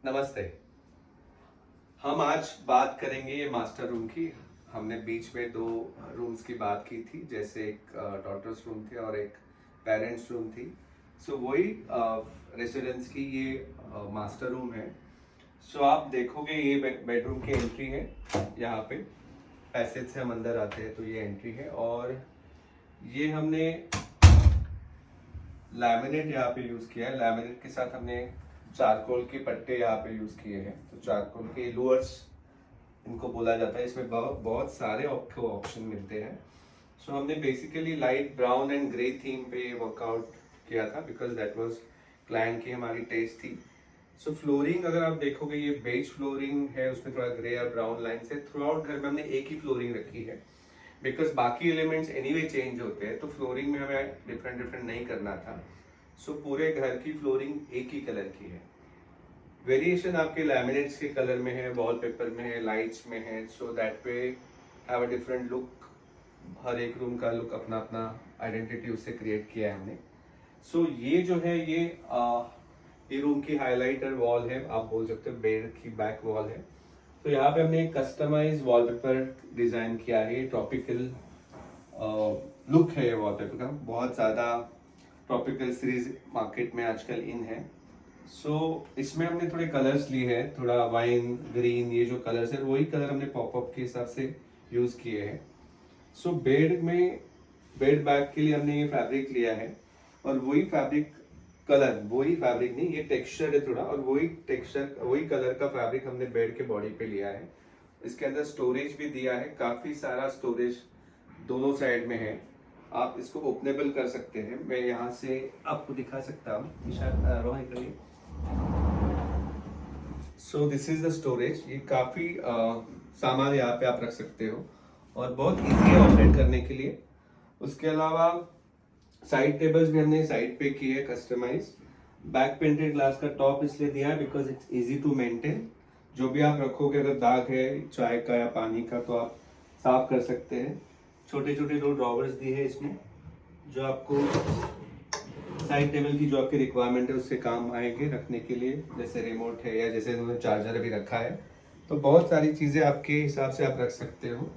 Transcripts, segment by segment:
नमस्ते। हम आज बात करेंगे ये मास्टर रूम की। हमने बीच में दो रूम्स की बात की थी, जैसे एक डॉटर्स रूम थे और एक पेरेंट्स रूम थी। सो वही रेसिडेंस की ये मास्टर रूम है। सो आप देखोगे ये बेडरूम की एंट्री है। यहाँ पे पैसेज से हम अंदर आते हैं तो ये एंट्री है, और ये हमने लैमिनेट यहाँ पे यूज किया है। लैमिनेट के साथ हमने चारकोल के पट्टे यहाँ पे यूज किए हैं। तो चारकोल के लूअर्स इनको बोला जाता है। इसमें बहुत बहुत सारे आपको ऑप्शन मिलते हैं। सो हमने basically light brown and grey theme पे वर्कआउट किया था, बिकॉज दैट वाज क्लाइंट की हमारी टेस्ट थी। सो फ्लोरिंग अगर आप देखोगे ये बेज फ्लोरिंग है, उसमें थोड़ा ग्रे और ब्राउन लाइन से थ्रू आउट घर में हमने एक ही फ्लोरिंग रखी है, बिकॉज बाकी एलिमेंट्स एनीवे चेंज होते हैं, तो फ्लोरिंग में हमें डिफरेंट डिफरेंट नहीं करना था। सो पूरे घर की फ्लोरिंग एक ही कलर की है। वेरिएशन आपके लैमिनेट्स के कलर में है, वॉलपेपर में है, लाइट्स में है, so that we have a different look. हर एक रूम का लुक अपना अपना आइडेंटिटी उससे क्रिएट किया है हमने। सो ये जो है ये रूम की हाइलाइटर वॉल है, आप बोल सकते हो बेड की बैक वॉल है। तो यहाँ पे हमने एक कस्टमाइज वॉलपेपर डिजाइन किया है। ट्रॉपिकल लुक है ये वॉलपेपर का। बहुत ज़्यादा ट्रॉपिकल सीरीज मार्केट में आजकल इन है। सो इसमें हमने थोड़े कलर्स लिए हैं, थोड़ा वाइन ग्रीन, ये जो कलर्स है वही कलर हमने पॉपअप के हिसाब से यूज किए हैं। सो बेड में बेड बैग के लिए हमने ये फैब्रिक लिया है, और वही फैब्रिक कलर, वही फैब्रिक नहीं, ये टेक्सचर है थोड़ा, और वही टेक्सचर वही कलर का फैब्रिक हमने बेड के बॉडी पे लिया है। इसके अंदर स्टोरेज भी दिया है, काफी सारा स्टोरेज दोनों साइड में है। आप इसको ओपनेबल कर सकते हैं। मैं यहाँ से आपको दिखा सकता हूँ। रोहित करिए। So this is the storage. ये काफी सामान यहाँ पे आप रख सकते हो, और बहुत इजी है ऑपरेट करने के लिए। उसके अलावा साइड टेबल्स भी हमने साइड पे की है कस्टमाइज। बैक पेंटेड ग्लास का टॉप इसलिए दिया है because it's easy to maintain. जो भी आप रखोगे, अगर दाग है चाय का या पानी का, तो आप साफ कर सकते हैं। छोटे छोटे दो ड्रॉवर्स दिए हैं इसमें, जो आपको साइड टेबल की जो आपकी रिक्वायरमेंट है उससे काम आएंगे रखने के लिए, जैसे रिमोट है या जैसे उन्होंने चार्जर भी रखा है। तो बहुत सारी चीजें आपके हिसाब से आप रख सकते हो।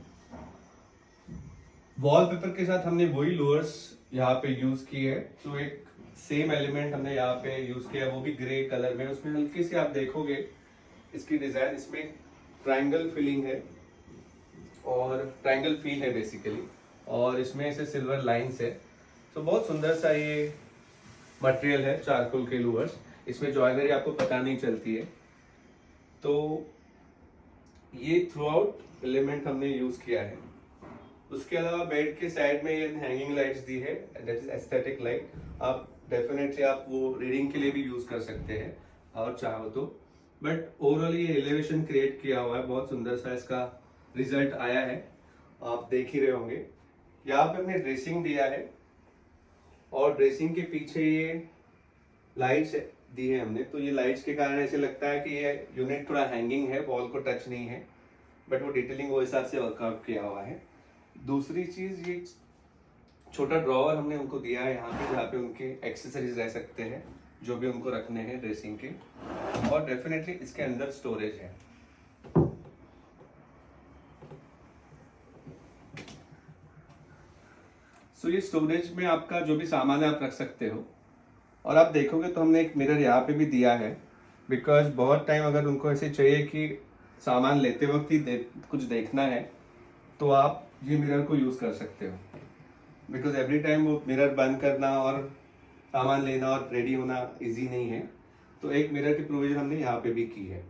वॉलपेपर के साथ हमने वही लोअर्स यहाँ पे यूज की है। तो एक सेम एलिमेंट हमने यहाँ पे यूज किया है, वो भी ग्रे कलर में। उसमें हल्की सी आप देखोगे इसकी डिजाइन, इसमें ट्रायंगल फिलिंग है और ट्रायंगल फील है बेसिकली, और इसमें से सिल्वर लाइंस है। तो बहुत सुंदर सा ये मटेरियल है, चारकोल के लूवर्स। इसमें जॉइनरी आपको पता नहीं चलती है। तो ये थ्रू आउट एलिमेंट हमने यूज किया है। उसके अलावा बेड के साइड में ये हैंगिंग लाइट्स दी है, दैट इज एस्थेटिक लाइट। आप डेफिनेटली आप वो रीडिंग के लिए भी यूज कर सकते हैं और चाहो तो। बट ओवरऑल ये एलिवेशन क्रिएट किया हुआ है, बहुत सुंदर सा इसका रिजल्ट आया है, आप देख ही रहे होंगे। यहाँ पे हमने ड्रेसिंग दिया है, और ड्रेसिंग के पीछे ये लाइट्स दी है हमने। तो ये लाइट्स के कारण ऐसे लगता है कि ये यूनिट थोड़ा हैंगिंग है, वॉल को टच नहीं है, बट वो डिटेलिंग वो हिसाब से वर्कआउट किया हुआ है। दूसरी चीज, ये छोटा ड्रॉवर हमने उनको दिया है यहाँ पे, जहाँ पे उनके एक्सेसरीज रह सकते हैं जो भी उनको रखने हैं ड्रेसिंग के, और डेफिनेटली इसके अंदर स्टोरेज है। सो ये स्टोरेज में आपका जो भी सामान है आप रख सकते हो। और आप देखोगे तो हमने एक मिरर यहाँ पे भी दिया है, बिकॉज बहुत टाइम अगर उनको ऐसे चाहिए कि सामान लेते वक्त ही कुछ देखना है, तो आप ये मिरर को यूज कर सकते हो। बिकॉज एवरी टाइम वो मिरर बंद करना और सामान लेना और रेडी होना इजी नहीं है। तो एक मिरर की प्रोविजन हमने यहाँ पे भी की है।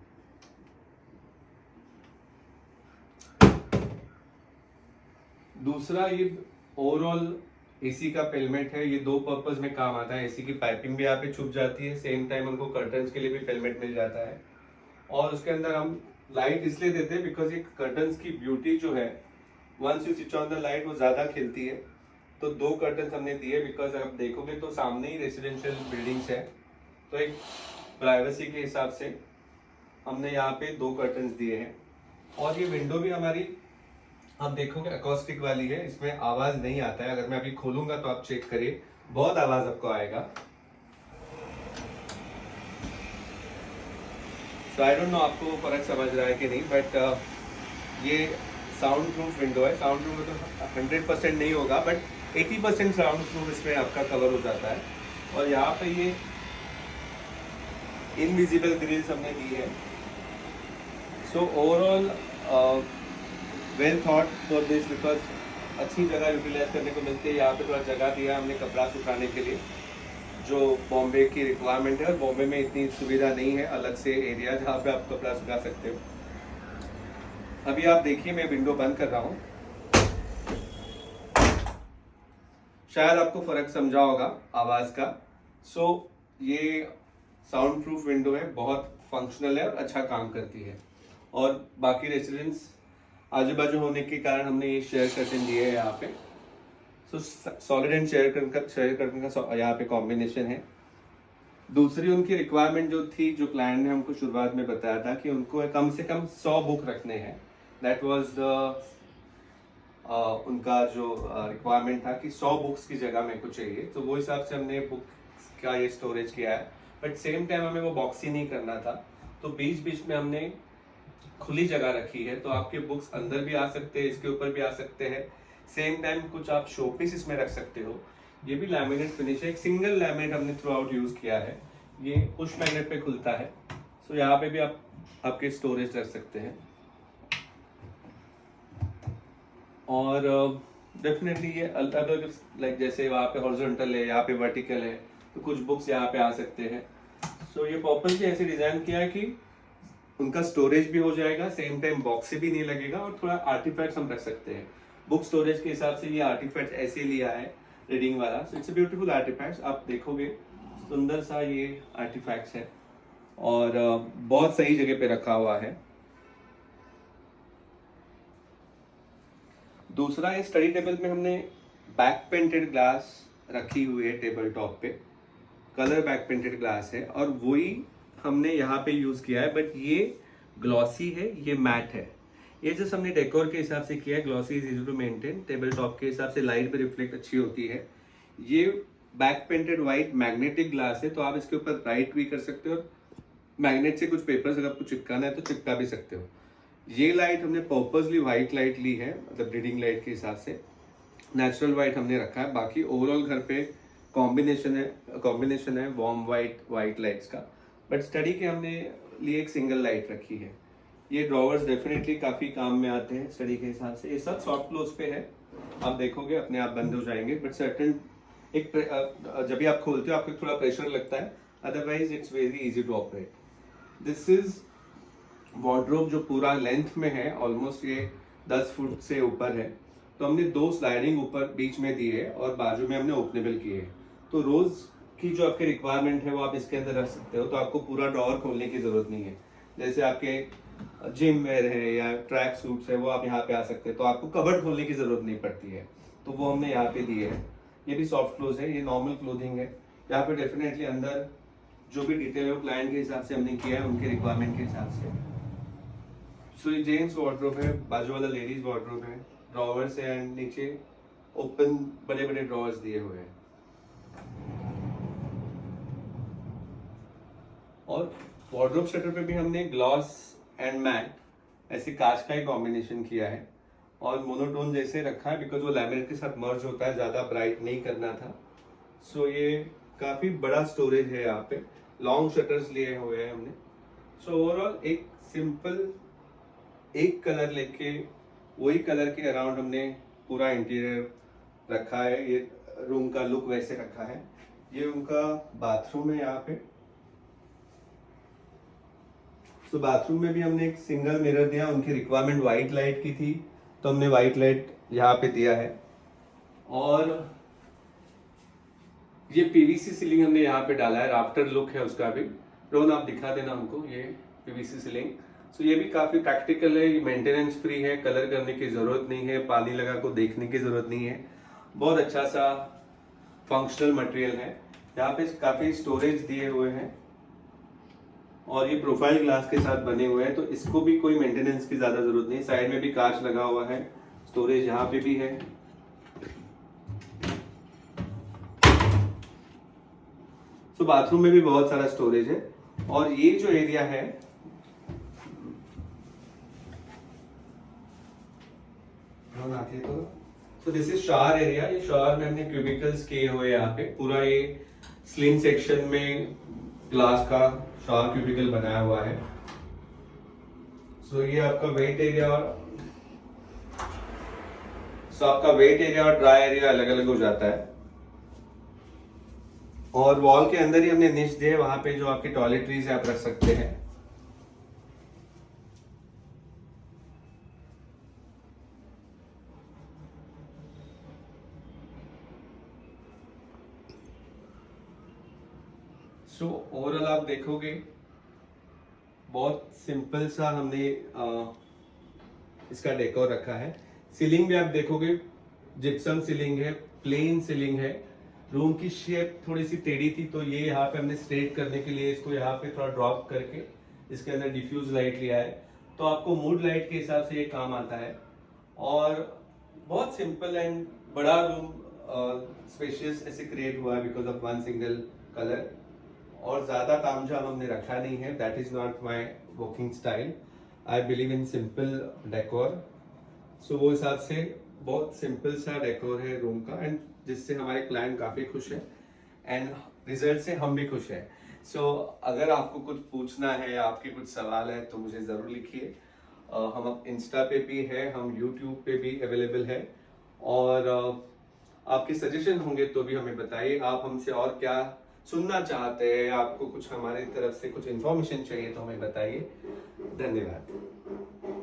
दूसरा, ये ओवरऑल एसी का पेलमेट है। ये दो पर्पस में काम आता है। एसी की पाइपिंग भी यहाँ पे छुप जाती है, सेम टाइम उनको कर्टन्स के लिए भी पेलमेट मिल जाता है। और उसके अंदर हम लाइट इसलिए देते हैं बिकॉज ये कर्टन्स की ब्यूटी जो है, once you switch on the light वो ज्यादा खिलती है। तो दो कर्टन्स हमने दिए, बिकॉज आप देखोगे तो सामने ही रेसिडेंशियल बिल्डिंग्स है, तो एक प्राइवेसी के हिसाब से हमने यहाँ पे दो कर्टन्स दिए हैं। और ये विंडो भी हमारी आप देखोगे अकॉस्टिक वाली है, इसमें आवाज नहीं आता है। अगर मैं अभी खोलूंगा तो आप चेक करिए, बहुत आवाज आपको आएगा। तो आई डोंट नो आपको फ़र्क समझ रहा है कि नहीं, बट ये साउंड प्रूफ विंडो है। साउंड प्रूफ तो 100% नहीं होगा, बट 80% साउंड प्रूफ इसमें आपका कवर हो जाता है। और यहाँ पे ये इनविजिबल ग्रिल्स हमने दी है। So overall well thought for this, because अच्छी जगह यूटिलाइज करने को मिलती है। यहाँ पे थोड़ा जगह दिया है हमने कपड़ा सुखाने के लिए, जो बॉम्बे की रिक्वायरमेंट है, और बॉम्बे में इतनी सुविधा नहीं है अलग से एरिया जहाँ पे आप कपड़ा सुखा सकते हो। अभी आप देखिए मैं विंडो बंद कर रहा हूँ, शायद आपको फर्क समझा होगा आवाज का। सो ये साउंड प्रूफ विंडो है, बहुत फंक्शनल है और अच्छा काम करती है। और बाकी रेसिडेंस आजू बाजू होने के कारण हमने ये शेयर कर्टन दिए है यहाँ पे। सो सॉलिड एंड शेयर कर्टन का यहाँ पे कॉम्बिनेशन है। दूसरी उनकी रिक्वायरमेंट जो थी, जो क्लाइंट ने हमको शुरुआत में बताया था कि उनको कम से कम 100 बुक रखने हैं। दैट वाज द उनका जो रिक्वायरमेंट था कि 100 बुक्स की जगह मेरे को चाहिए। तो वो हिसाब से हमने बुक का ये स्टोरेज किया है, बट सेम टाइम हमें वो बॉक्स ही नहीं करना था। तो बीच बीच में हमने खुली जगह रखी है, तो आपके बुक्स अंदर भी आ सकते हैं, इसके ऊपर भी आ सकते हैं। सेम टाइम कुछ आप शोपीस इसमें रख सकते हो। ये भी लैमिनेट फिनिश है, एक सिंगल लैमिनेट हमने थ्रू आउट यूज किया है। ये पुश मैग्नेट पे खुलता है, सो यहाँ पे भी आप आपके स्टोरेज रख सकते हैं। और डेफिनेटली ये अलग, लाइक जैसे वहाँ पे हॉरिजॉन्टल है, यहाँ पे वर्टिकल है, तो कुछ बुक्स यहाँ पे आ सकते हैं। सो ये पर्पस ऐसे डिजाइन किया है कि उनका स्टोरेज भी हो जाएगा, सेम टाइम बॉक्स से भी नहीं लगेगा, और थोड़ा आर्टिफैक्ट्स हम रख सकते हैं। बुक स्टोरेज के हिसाब से ये आर्टिफैक्ट ऐसे लिया है रीडिंग वाला। So it's a beautiful artefacts, आप देखोगे सुंदर सा ये आर्टिफैक्ट्स है, और बहुत सही जगह पे रखा हुआ है। दूसरा, इस स्टडी टेबल में हमने बैक पेंटेड ग्लास रखी हुई है टेबल टॉप पे। कलर बैक पेंटेड ग्लास है, और वही हमने यहाँ पे यूज किया है, बट ये ग्लॉसी है, ये मैट है। ये जैसे हमने डेकोर के हिसाब से किया है, glossy is easy to maintain. Table top के हिसाब से लाइट पे रिफ्लेक्ट अच्छी होती है। ये back painted white magnetic glass है, तो आप इसके ऊपर राइट भी कर सकते हो, मैग्नेट से कुछ पेपर्स अगर आपको चिपकाना है तो चिपका भी सकते हो। ये लाइट हमने पर्पसली व्हाइट लाइट ली है, मतलब रीडिंग लाइट के हिसाब से नेचुरल व्हाइट हमने रखा है। बाकी ओवरऑल घर पे कॉम्बिनेशन है वार्म व्हाइट लाइट्स का, बट स्टडी के हमने लिए एक सिंगल लाइट रखी है। ये ड्रॉवर्स डेफिनेटली काफी काम में आते हैं स्टडी के हिसाब से। ये सब सॉफ्ट क्लोज पे है, आप देखोगे अपने आप बंद हो जाएंगे, बट सर्टेन एक जब भी आप खोलते हो आपको थोड़ा प्रेशर लगता है, otherwise it's very easy to operate. This is wardrobe जो पूरा लेंथ में है, ऑलमोस्ट ये 10 फुट से ऊपर है। तो हमने 2 स्लाइडिंग ऊपर बीच में दी है, और बाजू में हमने ओपनेबल किए हैं। तो रोज की जो आपकी रिक्वायरमेंट है वो आप इसके अंदर रख सकते हो, तो आपको पूरा ड्रॉवर खोलने की जरूरत नहीं है। जैसे आपके जिम वेयर है या ट्रैक सूट्स है, वो आप यहाँ पे आ सकते हैं, तो आपको कबर्ड खोलने की जरूरत नहीं पड़ती है। तो वो हमने यहाँ पे दिए है। ये भी सॉफ्ट क्लोज है, ये नॉर्मल क्लोथिंग है। यहाँ पे डेफिनेटली अंदर जो भी डिटेल है वो क्लाइंट के हिसाब से हमने किया है, उनके रिक्वायरमेंट के हिसाब से। सो ये जेंट्स वार्डरोब है, बाजू वाला लेडीज वार्डरोब है, ड्रॉवर्स है, एंड नीचे ओपन बड़े बड़े ड्रॉवर्स दिए हुए हैं। और वार्डरोब शटर पे भी हमने ग्लॉस एंड मैट ऐसे कांच का ही कॉम्बिनेशन किया है, और मोनोटोन जैसे रखा है, बिकॉज वो लैमिनेट के साथ मर्ज होता है, ज्यादा ब्राइट नहीं करना था। सो ये काफी बड़ा स्टोरेज है, यहाँ पे लॉन्ग शटर्स लिए हुए हैं हमने। सो ओवरऑल एक सिंपल एक कलर लेके वही कलर के अराउंड हमने पूरा इंटीरियर रखा है। ये रूम का लुक वैसे रखा है। ये उनका बाथरूम है यहाँ पे। तो बाथरूम में भी हमने एक सिंगल मिरर दिया, उनकी रिक्वायरमेंट व्हाइट लाइट की थी, तो हमने व्हाइट लाइट यहाँ पे दिया है। और ये पीवीसी सीलिंग हमने यहाँ पे डाला है, राफ्टर लुक है उसका भी। रोहन आप दिखा देना हमको ये पीवीसी सीलिंग। सो ये भी काफी प्रैक्टिकल है, ये मेंटेनेंस फ्री है, कलर करने की जरूरत नहीं है, पानी लगा को देखने की जरूरत नहीं है। बहुत अच्छा सा फंक्शनल मटेरियल है। यहाँ पे काफी स्टोरेज दिए हुए हैं, और ये प्रोफाइल ग्लास के साथ बने हुए हैं, तो इसको भी कोई मेंटेनेंस की ज्यादा जरूरत नहीं। साइड में भी कांच लगा हुआ है, स्टोरेज यहाँ पे भी है। तो बाथरूम में भी बहुत सारा स्टोरेज है। और ये जो एरिया है आती है तो दिस इज शावर एरिया। ये शावर में हमने क्यूबिकल्स किए हुए यहाँ पे, पूरा ये स्लिम सेक्शन में ग्लास का शावर क्यूबिकल बनाया हुआ है। सो ये आपका वेट एरिया और ड्राई एरिया अलग अलग हो जाता है। और वॉल के अंदर ही हमने निच दिए, वहां पे जो आपके टॉयलेटरीज है आप रख सकते हैं। सो ओवरऑल आप देखोगे बहुत सिंपल सा हमने इसका डेकोर रखा है। सीलिंग भी आप देखोगे जिप्सम सीलिंग है, प्लेन सीलिंग है। रूम की शेप थोड़ी सी टेढ़ी थी तो ये यहाँ पे हमने स्ट्रेट करने के लिए इसको यहाँ पे थोड़ा ड्रॉप करके इसके अंदर डिफ्यूज लाइट लिया है, तो आपको मूड लाइट के हिसाब से ये काम आता है। और बहुत सिंपल एंड बड़ा रूम स्पेशियस ऐसे क्रिएट हुआ है because of one single colour. और ज्यादा तामझाम हमने रखा नहीं है, that is not my working style. I believe in simple decor. So वो हिसाब से बहुत सिंपल सा डेकोर है रूम का, एंड जिससे हमारे क्लाइंट काफी खुश है एंड रिजल्ट से हम भी खुश हैं। सो अगर आपको कुछ पूछना है, आपके कुछ सवाल है तो मुझे जरूर लिखिए। हम इंस्टा पे भी है, हम यूट्यूब पे भी अवेलेबल है, और आपके सजेशन होंगे तो भी हमें बताइए। आप हमसे और क्या सुनना चाहते हैं, आपको कुछ हमारी तरफ से कुछ इन्फॉर्मेशन चाहिए तो हमें बताइए। धन्यवाद।